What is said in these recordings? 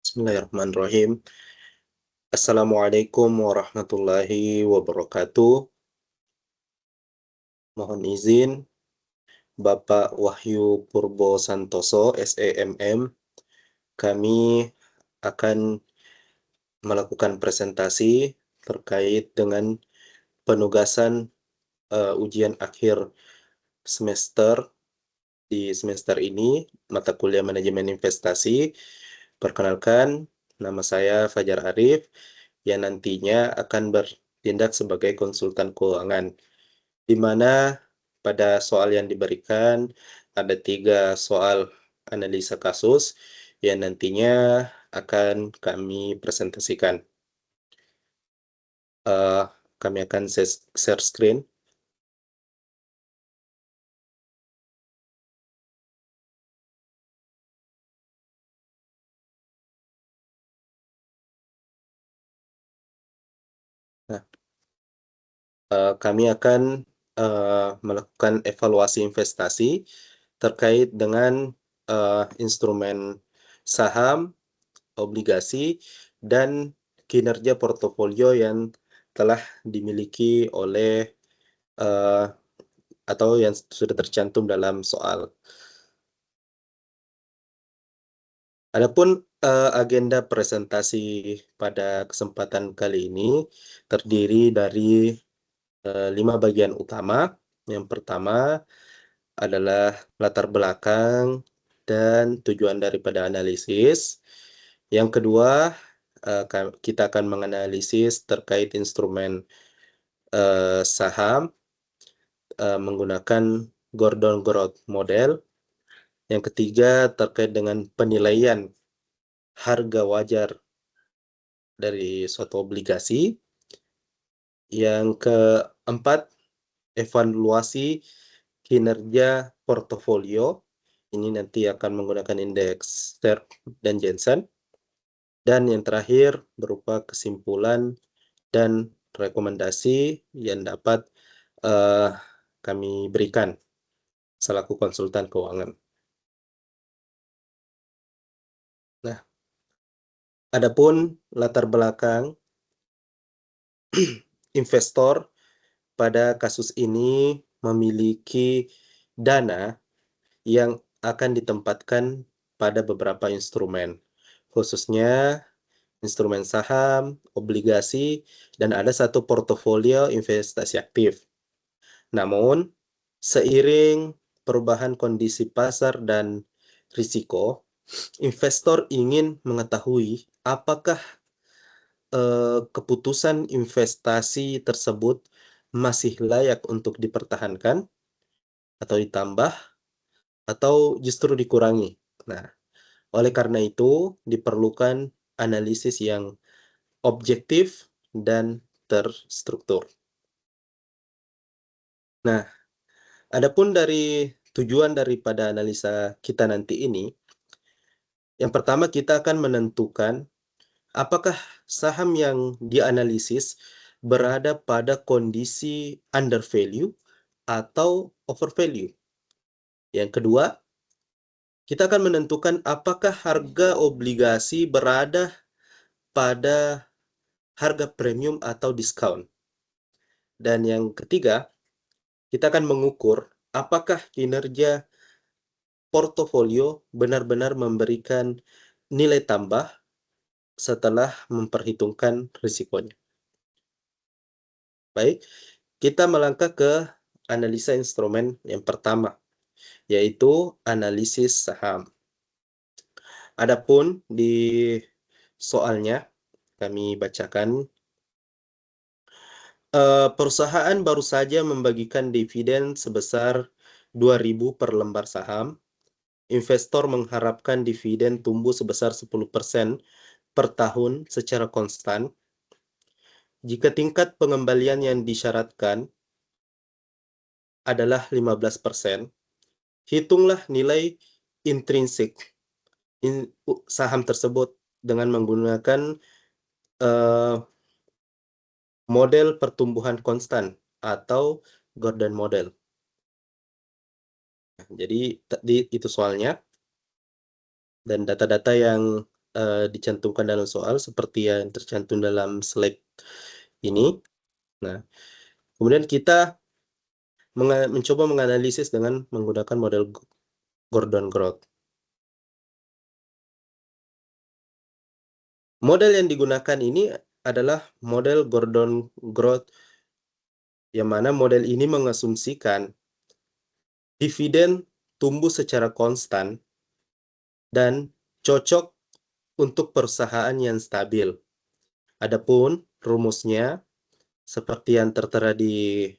Bismillahirrahmanirrahim. Assalamualaikum warahmatullahi wabarakatuh. Mohon izin, Bapak Wahyu Purbo Santoso, SEMM. Kami akan melakukan presentasi terkait dengan penugasan ujian akhir semester di semester ini, mata kuliah manajemen investasi. Perkenalkan, nama saya Fajar Arif, yang nantinya akan bertindak sebagai konsultan keuangan, di mana pada soal yang diberikan ada 3 soal analisa kasus yang nantinya akan kami presentasikan. Kami akan share screen. Nah, kami akan melakukan evaluasi investasi terkait dengan instrumen saham, obligasi, dan kinerja portofolio yang telah dimiliki oleh atau yang sudah tercantum dalam soal. Adapun agenda presentasi pada kesempatan kali ini terdiri dari 5 bagian utama. Yang pertama adalah latar belakang dan tujuan daripada analisis. Yang kedua, kita akan menganalisis terkait instrumen saham menggunakan Gordon Growth Model. Yang ketiga terkait dengan penilaian harga wajar dari suatu obligasi. Yang keempat, evaluasi kinerja portofolio. Ini nanti akan menggunakan indeks STERK dan Jensen. Dan yang terakhir berupa kesimpulan dan rekomendasi yang dapat kami berikan selaku konsultan keuangan. Nah, adapun latar belakang investor pada kasus ini memiliki dana yang akan ditempatkan pada beberapa instrumen, khususnya instrumen saham, obligasi, dan ada satu portofolio investasi aktif. Namun, seiring perubahan kondisi pasar dan risiko, investor ingin mengetahui apakah keputusan investasi tersebut masih layak untuk dipertahankan atau ditambah atau justru dikurangi. Nah, oleh karena itu diperlukan analisis yang objektif dan terstruktur. Nah, adapun dari tujuan daripada analisa kita nanti ini, yang pertama kita akan menentukan apakah saham yang dianalisis berada pada kondisi under value atau over value. Yang kedua, kita akan menentukan apakah harga obligasi berada pada harga premium atau diskon. Dan yang ketiga, kita akan mengukur apakah kinerja portofolio benar-benar memberikan nilai tambah setelah memperhitungkan risikonya. Baik, kita melangkah ke analisa instrumen yang pertama, yaitu analisis saham. Adapun di soalnya, kami bacakan. Perusahaan baru saja membagikan dividen sebesar 2.000 per lembar saham. Investor mengharapkan dividen tumbuh sebesar 10% per tahun secara konstan. Jika tingkat pengembalian yang disyaratkan adalah 15%, hitunglah nilai intrinsik saham tersebut dengan menggunakan model pertumbuhan konstan atau Gordon Model. Jadi itu soalnya, dan data-data yang dicantumkan dalam soal seperti yang tercantum dalam slide ini. Nah, kemudian kita mencoba menganalisis dengan menggunakan model Gordon Growth. Model yang digunakan ini adalah model Gordon Growth, yang mana model ini mengasumsikan dividen tumbuh secara konstan dan cocok untuk perusahaan yang stabil. Adapun rumusnya seperti yang tertera di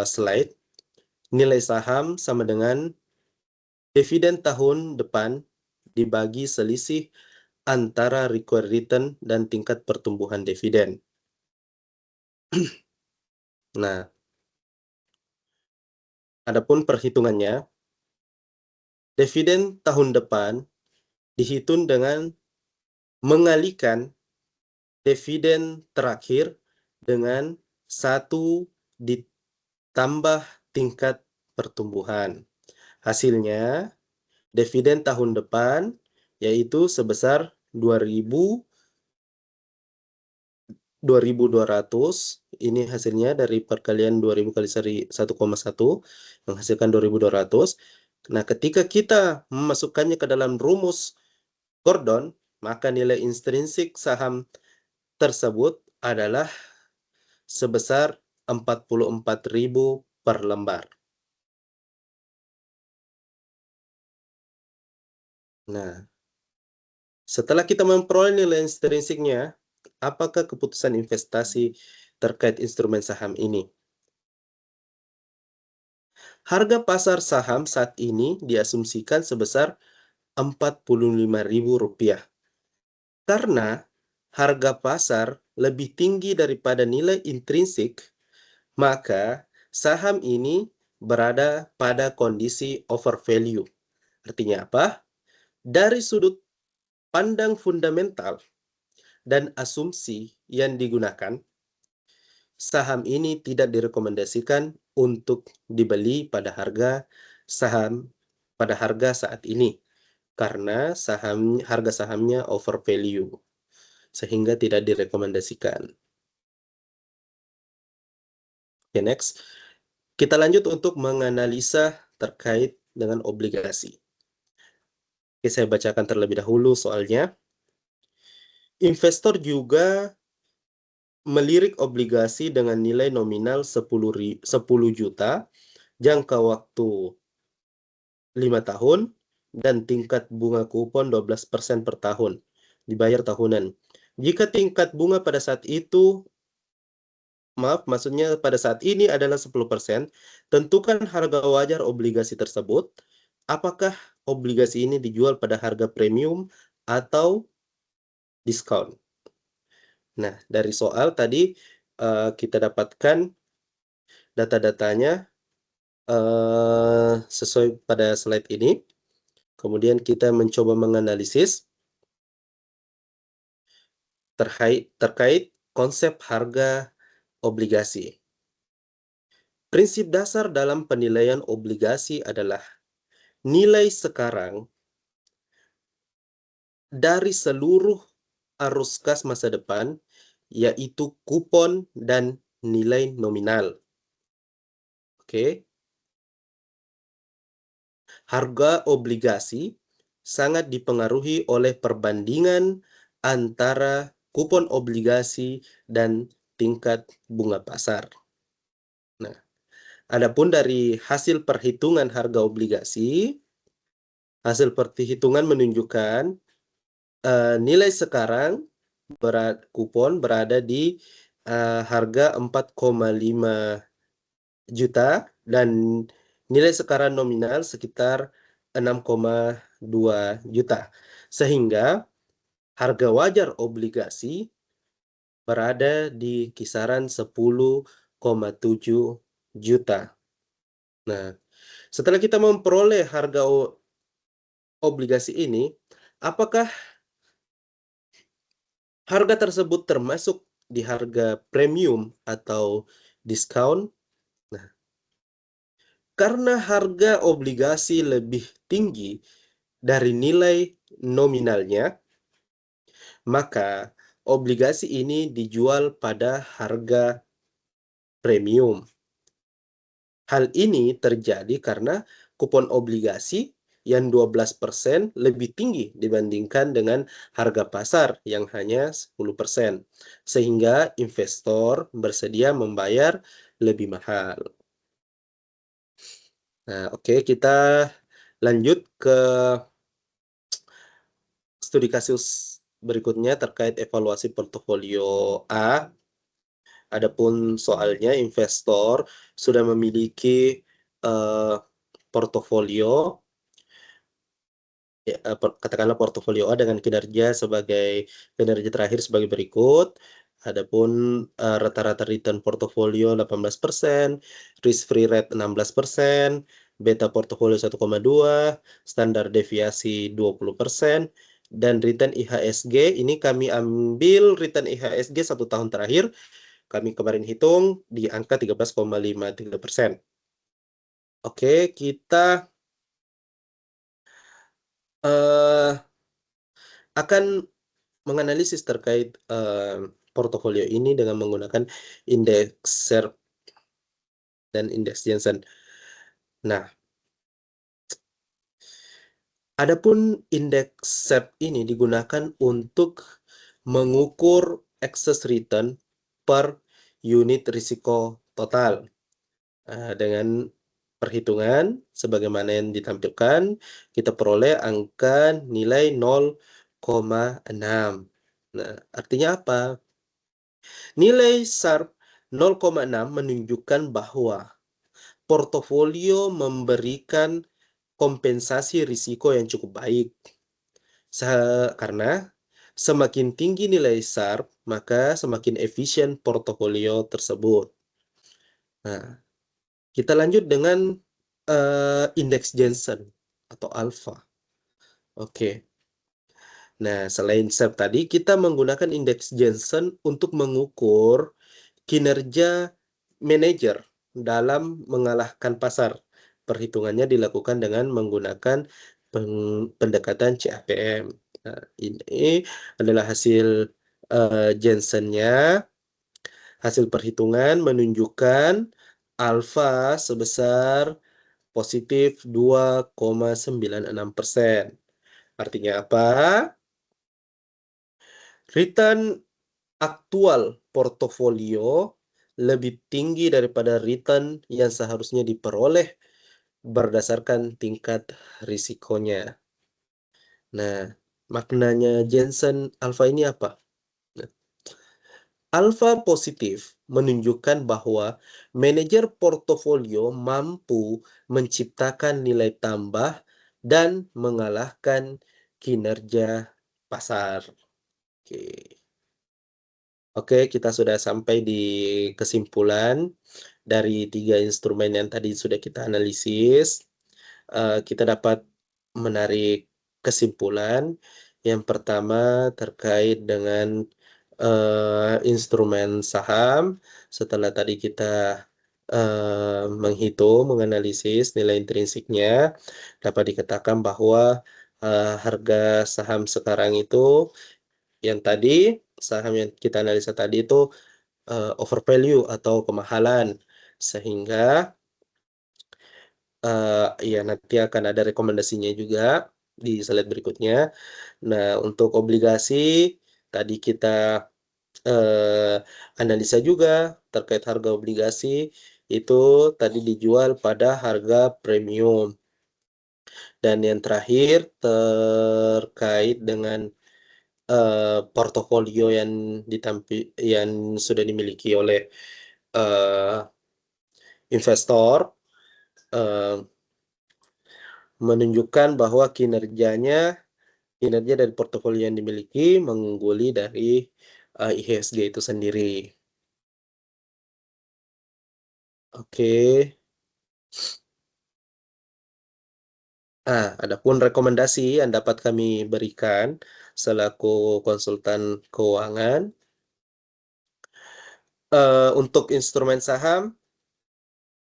slide, nilai saham sama dengan dividen tahun depan dibagi selisih antara required return dan tingkat pertumbuhan dividen. Nah, adapun perhitungannya, dividen tahun depan dihitung dengan mengalihkan dividen terakhir dengan 1 ditambah tingkat pertumbuhan. Hasilnya, dividen tahun depan yaitu sebesar 2.200. Ini hasilnya dari perkalian 2.000 kali 1,1 menghasilkan 2.200. Nah, ketika kita memasukkannya ke dalam rumus Gordon, maka nilai intrinsik saham tersebut adalah sebesar 44.000 per lembar. Nah, setelah kita memperoleh nilai intrinsiknya, apakah keputusan investasi terkait instrumen saham ini? Harga pasar saham saat ini diasumsikan sebesar Rp45.000. Karena harga pasar lebih tinggi daripada nilai intrinsik, maka saham ini berada pada kondisi overvalue. Artinya apa? Dari sudut pandang fundamental dan asumsi yang digunakan, saham ini tidak direkomendasikan untuk dibeli pada harga saat ini karena harga sahamnya overvalue sehingga tidak direkomendasikan. Oke, next. Kita lanjut untuk menganalisa terkait dengan obligasi. Oke, saya bacakan terlebih dahulu soalnya. Investor juga melirik obligasi dengan nilai nominal 10 juta, jangka waktu 5 tahun, dan tingkat bunga kupon 12% per tahun, dibayar tahunan. Jika tingkat bunga pada saat itu, maksudnya pada saat ini adalah 10%, tentukan harga wajar obligasi tersebut. Apakah obligasi ini dijual pada harga premium atau diskon? Nah, dari soal tadi kita dapatkan data-datanya sesuai pada slide ini. Kemudian kita mencoba menganalisis terkait konsep harga obligasi. Prinsip dasar dalam penilaian obligasi adalah nilai sekarang dari seluruh arus kas masa depan, yaitu kupon dan nilai nominal. Oke. Harga obligasi sangat dipengaruhi oleh perbandingan antara kupon obligasi dan tingkat bunga pasar. Nah, adapun dari hasil perhitungan harga obligasi, hasil perhitungan menunjukkan nilai sekarang kupon berada di harga 4,5 juta dan nilai sekarang nominal sekitar 6,2 juta. Sehingga harga wajar obligasi berada di kisaran 10,7 juta. Nah, setelah kita memperoleh harga obligasi ini, apakah harga tersebut termasuk di harga premium atau diskon? Nah, karena harga obligasi lebih tinggi dari nilai nominalnya, maka obligasi ini dijual pada harga premium. Hal ini terjadi karena kupon obligasi yang 12% lebih tinggi dibandingkan dengan harga pasar yang hanya 10%, sehingga investor bersedia membayar lebih mahal. Nah, oke, kita lanjut ke studi kasus berikutnya terkait evaluasi portofolio A. Adapun soalnya investor sudah memiliki portofolio, katakanlah portofolio A dengan kinerja terakhir sebagai berikut. Adapun rata-rata return portofolio 18%, risk free rate 16%, beta portofolio 1,2, standar deviasi 20%, dan return IHSG ini kami ambil return IHSG 1 tahun terakhir. Kami kemarin hitung di angka 13,53%. Oke, kita akan menganalisis terkait portofolio ini dengan menggunakan indeks SERP dan indeks Jensen. Nah, adapun indeks SERP ini digunakan untuk mengukur excess return per unit risiko total. Dengan perhitungan sebagaimana yang ditampilkan, kita peroleh angka nilai 0,6. Nah, artinya apa? Nilai SARP 0,6 menunjukkan bahwa portofolio memberikan kompensasi risiko yang cukup baik. Karena semakin tinggi nilai SARP, maka semakin efisien portofolio tersebut. Nah, kita lanjut dengan indeks Jensen atau alfa. Oke. Nah, selain SERP tadi, kita menggunakan indeks Jensen untuk mengukur kinerja manajer dalam mengalahkan pasar. Perhitungannya dilakukan dengan menggunakan pendekatan CAPM. Nah, ini adalah hasil Jensennya. Hasil perhitungan menunjukkan alfa sebesar positif 2,96%. Artinya apa? Return aktual portofolio lebih tinggi daripada return yang seharusnya diperoleh berdasarkan tingkat risikonya. Nah, maknanya Jensen alpha ini apa? Nah, alfa positif menunjukkan bahwa manajer portofolio mampu menciptakan nilai tambah dan mengalahkan kinerja pasar. Oke, kita sudah sampai di kesimpulan dari 3 instrumen yang tadi sudah kita analisis. Kita dapat menarik kesimpulan. Yang pertama terkait dengan instrumen saham. Setelah tadi kita menganalisis nilai intrinsiknya, dapat dikatakan bahwa harga saham sekarang itu, yang tadi saham yang kita analisa tadi itu overvalue atau kemahalan, sehingga ya nanti akan ada rekomendasinya juga di slide berikutnya. Nah, untuk obligasi tadi kita analisa juga terkait harga obligasi itu tadi dijual pada harga premium. Dan yang terakhir terkait dengan portofolio yang sudah dimiliki oleh investor, menunjukkan bahwa kinerja dari portofolio yang dimiliki mengungguli dari IHSG itu sendiri. Oke. Adapun rekomendasi yang dapat kami berikan selaku konsultan keuangan untuk instrumen saham,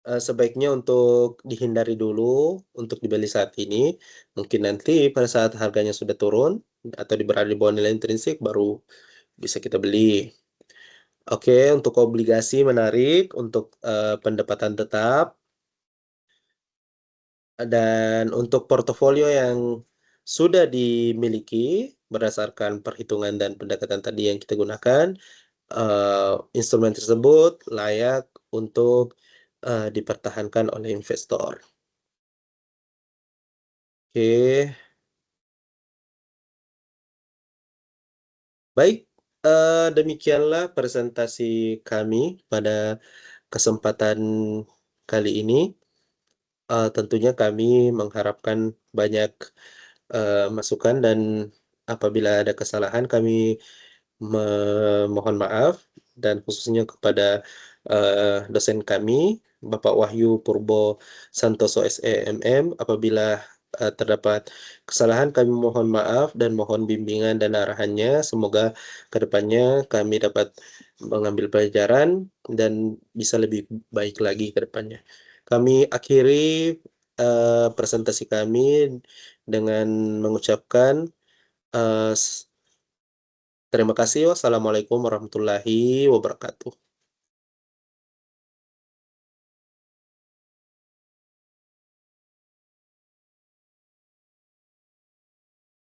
sebaiknya untuk dihindari dulu untuk dibeli saat ini. Mungkin nanti pada saat harganya sudah turun atau berada di bawah nilai intrinsik baru bisa kita beli. Oke, untuk obligasi menarik untuk pendapatan tetap, dan untuk portofolio yang sudah dimiliki berdasarkan perhitungan dan pendekatan tadi yang kita gunakan, instrumen tersebut layak untuk dipertahankan oleh investor. Oke, baik, demikianlah presentasi kami pada kesempatan kali ini. Tentunya kami mengharapkan banyak masukan, dan apabila ada kesalahan kami memohon maaf, dan khususnya kepada dosen kami, Bapak Wahyu Purbo Santoso SEMM, apabila terdapat kesalahan kami mohon maaf dan mohon bimbingan dan arahannya. Semoga kedepannya kami dapat mengambil pelajaran dan bisa lebih baik lagi ke depannya. Kami akhiri presentasi kami dengan mengucapkan terima kasih. Wassalamualaikum warahmatullahi wabarakatuh.